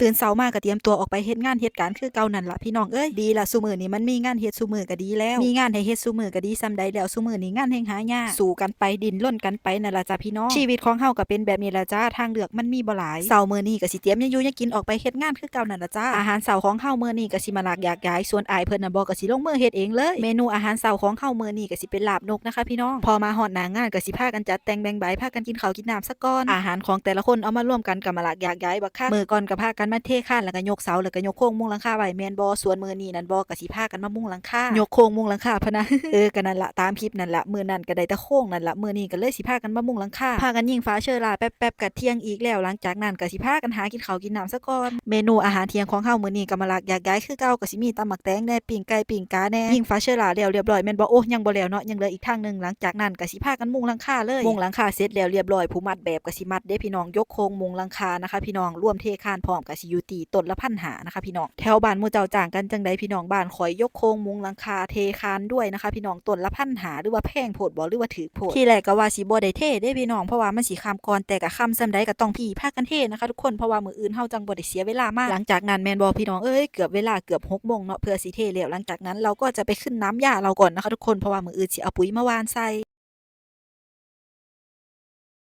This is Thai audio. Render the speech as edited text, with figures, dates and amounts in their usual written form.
ตื่นเช้ามาก็เตรียมตัวออกไปเฮ็ดงานเฮ็ดการคือเก่านั่นล่ะพี่น้องเอ้ยดีล่ะซุมื้อนี้มันมีงานเฮ็ดซุมื้อก็ดีแล้วมีงานให้เฮ็ดซุมื้อก็ดีส่ำใดแล้วซุมื้อนี้งานแฮ่งหายากสู้กันไปดิ้นรนกันไปนั่นล่ะจ้ะพี่น้องชีวิตของเฮาก็เป็นแบบนี้ล่ะจ้าทางเลือกมันมีบ่หลายเช้ามื้อนี้ก็สิเตรียมหยังอยู่หยังกินออกไปเฮ็ดงานคือเก่านั่นล่ะจ้าอาหารเช้าของเฮามื้อนี้ก็สิมาลากยากยายส่วนอ้ายเพิ่นน่ะบ่ก็สิลงมือเฮ็ดเองเลยเมนูอาหารเช้าของเฮามื้อนี้ก็สิเป็นลาบนกนะคะพี่น้องพอมาฮอดหน้างานก็สิพากันจัดแต่งแบ่งใบพากันกินข้าวกินน้ำซะก่อนอาหารของแต่ละคนเอามารวมกันก็มาลากยากยายบักคักมื้อก่อนก็พากันมาเทคานแล้วก็ยกเสาแล้วก็ยกโครงมุงหลังคาไว้แม่นบ่ส่วนมื้อนี้นั่นบ่ก็สิพากันมามุงหลังคายกโครงมุงหลังคาพะนะ ก็นั่นล่ะตามคลิปนั่นล่ะมื้อนั้นก็ได้แต่โครงนั่นล่ะมื้อนี้ก็เลยสิพากันมามุงหลังคาพากันยิงฟ้าเชอราแป๊บๆก็เที่ยงอีกแล้วหลังจากนั้นก็สิพากันหากินข้าวกินน้ำซะก่อนเมนูอาหารเที่ยงของเฮามื้อนี้ก็มาลากยากยายคือเก่าก็สิมีตำบักแตงแหน่ปิ้งไก่ปิ้งกาแหน่ยิงฟ้าเชอราแล้วเรียบร้อยแม่นบ่โอ้ยังบ่แล้วเนาะยังเหลืออีกทางนึงหลังจากนั้นก็สิพากันมุงหลังคาเลยมุงหลังคาเสร็จแล้วเรียบร้อยผู้มัดแบบก็สิมัดเด้พี่น้องยกโครงมุงหลังคานะคะพี่น้องรวมเทคานพร้อมก็สิอยู่ที่ต้นละ1,500นะคะพี่น้องแถวบ้านหมู่เจ้าจ้างกันจังใดพี่น้องบ้านข่อยยกโครงมุงหลังคาเทคานด้วยนะคะพี่น้องต้นละ1,500หรือว่าแพงโพดบ่หรือว่าถูกโพดที่แรกก็ว่าสิบ่ได้เทเด้พี่น้องเพราะว่ามันสิค่ำก่อนแต่ก็ค่ำส่ำใดก็ต้องพากันเทนะคะทุกคนเพราะว่ามื้ออื่นเฮาจังบ่ได้เสียเวลามากหลังจากนั้นแม่นบ่พี่น้องเอ้ยเกือบเวลาเกือบ6 โมงเนาะเพื่อสิเทแล้วหลังจากนั้นเราก็จะไปขึ้นน้ำหญ้าเราก่อนนะคะทุกคนเพราะว่ามื้ออื่นสิเอาปุ๋ยมาหว่านใส่